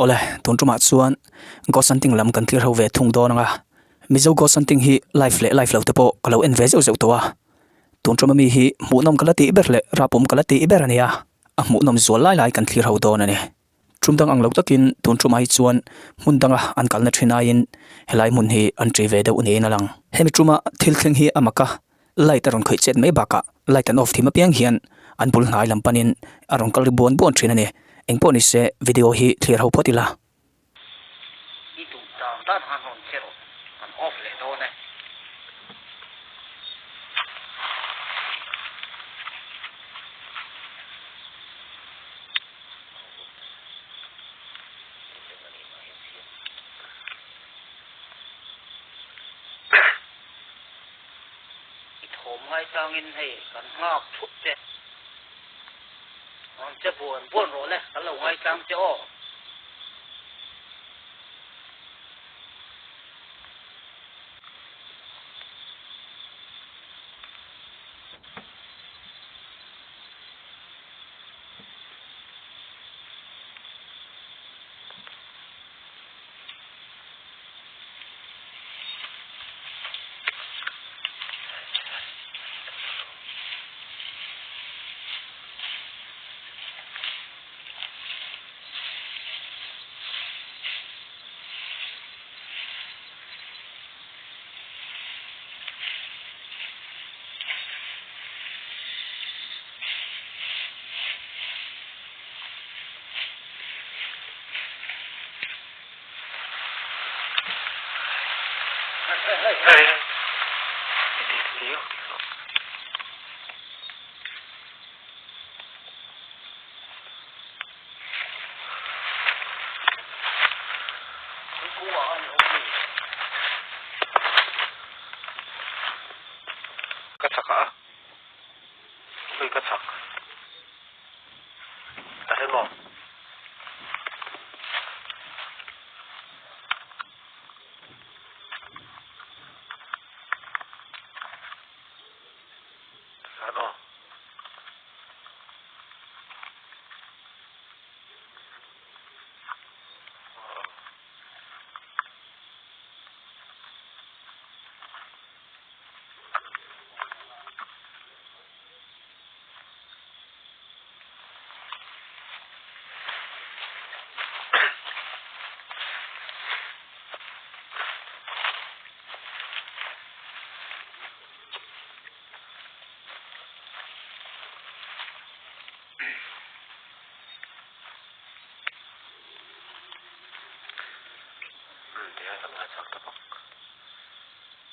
ole tun tuma chuan go santing lam kan thlir ho ve thung do nga Mizo go santing hi life lo te po kalo en ve zo zo to a tun tuma mi hi mu nom kala ti ber le rapawm kala ti ber ania a mu nom zual lai kan thlir ho do na ne chumdang ang lo takin tun tuma hi chuan mundanga an kalna thina in helai mun hi an tri ve de uni na lang hemi tuma thil thleng hi amaka light aron khoi chet mai baka light an off thima piang hian an bul ngai lam panin aron kal bon bon thina ne engpo ni se video hi clear ho potila i tu dang dan han hon chero an off le do ne i thom ngai tang in hei kan ngak thut che on che buồn rồi đấy, cái lồng ngay trắng chỗ. Hey. Cắt sạc hả? Hơi cắt sạc. Đặt hết mỏ.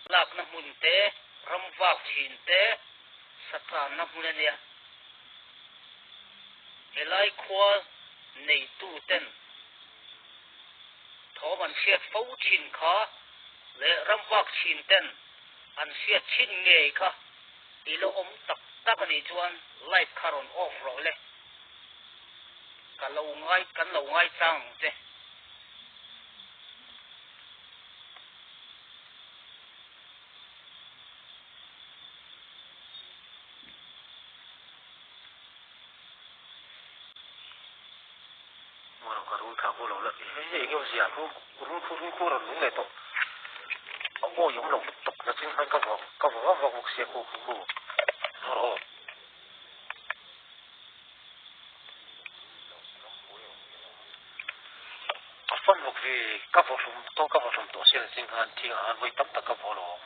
Lak na mun te, ramwak chin te, satan na mun ania. Helai khua nei tu ten. Tho man siat fau chin kha, le ramwak chin ten, an siat chin nge kha. Ilo tak tak ani chuan light karon off ro le. Kan lo ngai tang te. Cô lâu lắm, cái gì à, cô là đúng này thôi. Ông cô giống lòng tục là chính hai cái vỏ một xe cô. Rồi. Phân một vì các vỏ súng tổ xe là chính hàng thì hàng với tấm các vỏ lò.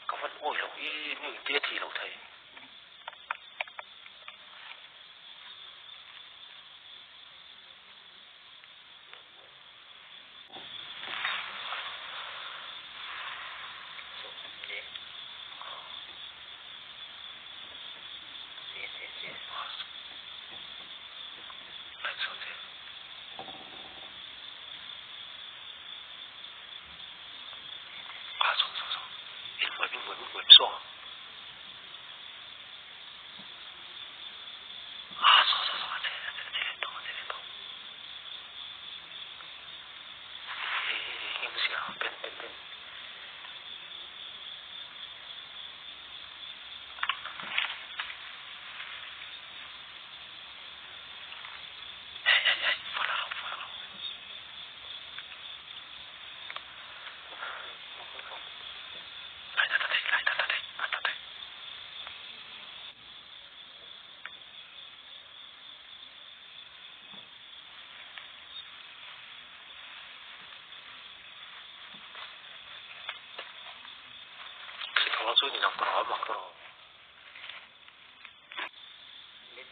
Các phân ôi lòng ý những tiết thì lâu thầy.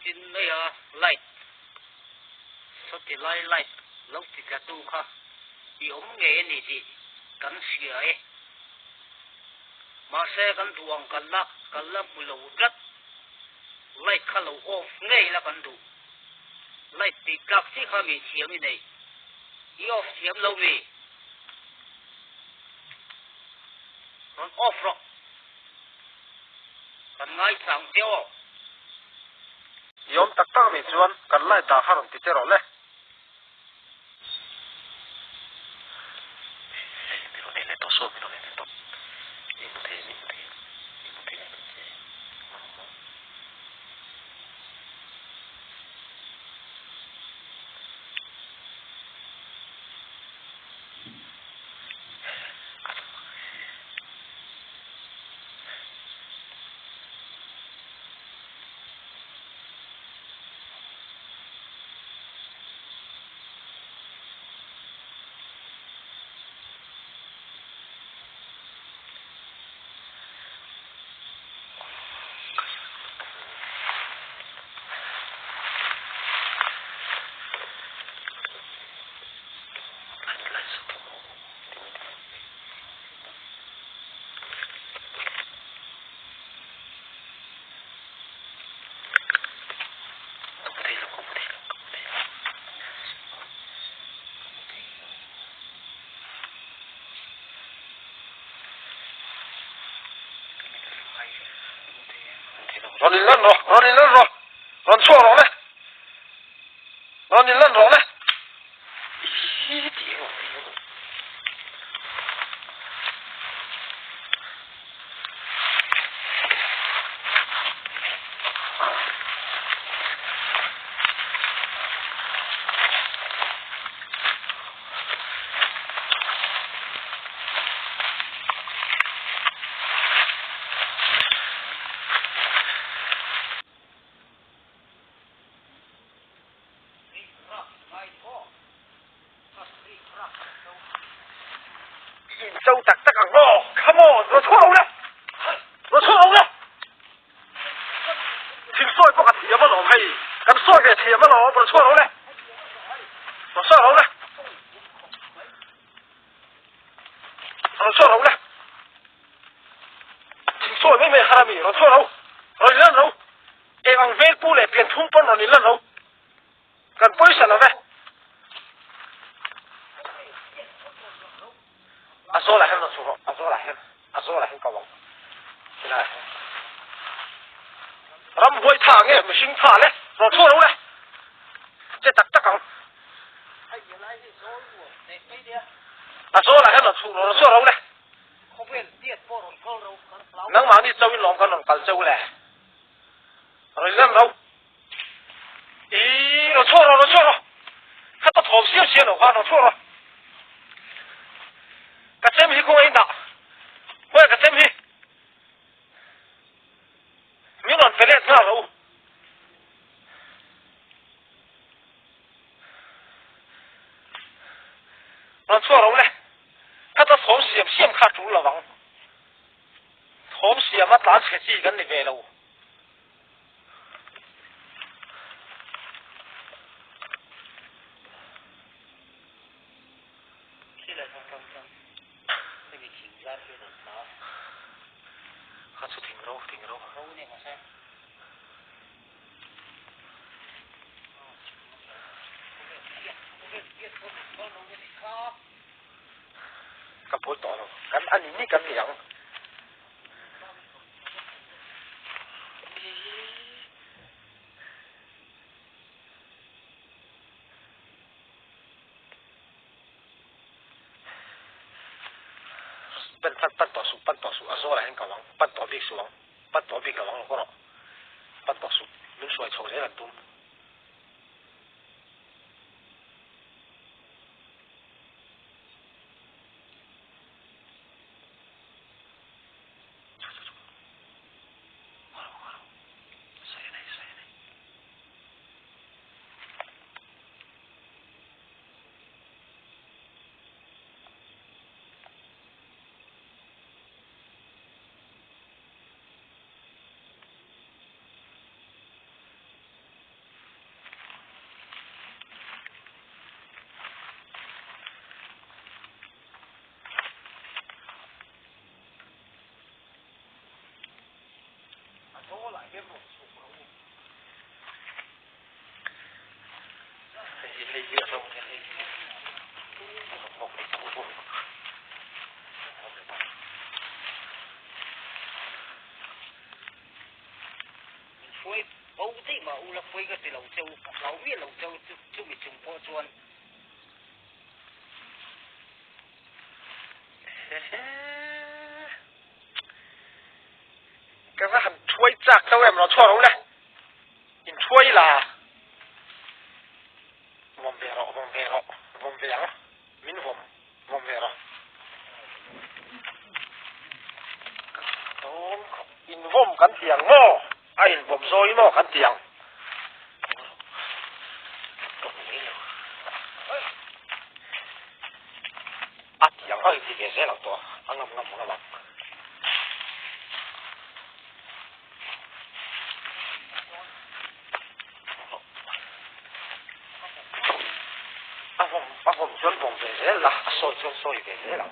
Jin này à light số thì light lúc thì cả tu kha thì ông nghe này thì cắn xìa ấy mà xe cắn tuồng cắn lắc mùi lẩu rất light khá lẩu off ngay là cắn tu light thì các chiếc khá bị chiếm như này ý off chiếm lâu vì còn off rồi cắn ngay sáng tiêu yom tak tak mi chuan kan lai ta kharon ti chero le ron in lan ro ron chua ro le ron in lan ro le châu tặc tặc ẳng ro come on ro chua ro le thình soi có cả thiệp mà lo hay cần soi cái thiệp mà lo ro chua ro le ro thình soi mấy mấy harami ro chua ro lên ro em ăn vé pu le tiền thung pon ro lên ro cần poi sa la ve azola hen no azola hen kawang ina ram hoi tha nge machine tha le ro chua ro le che tak tak ang azola hen no chu ro chua ro le nang ma ni chau in long kan long kal chau le rồi lên đâu ý nó chua rồi hắn ta thòm xíu nó qua nó chua rồi cái xem hi không ai nào quay cái xem hi miếng còn phải lên sao đâu nó chua rồi này hắn ta thòm xiêm khát chú là vắng thòm xiêm mà ta sẽ chỉ cái này về đâu cái bột tỏi nó cái anh ní cái miệng bắt bỏ sụ à số là hình cầu vắng bắt bỏ biết xuống bắt bỏ biết là vắng có nó bắt bỏ sụ mình xoay chỗ đấy là tôm phơi bầu tí mà u là phơi cái gì lẩu châu chú bị trùng po chuan cái đó hẳn chuối chạc đâu em nó cho đâu này in chuối là vòng về đó mình vòng về đó in vòng cắn tiếng mò in vòng rồi mò cắn tiếng tiếng hơi thì cái sẽ là to ăn ngâm vòng chuẩn vòng về sẽ là soi về sẽ là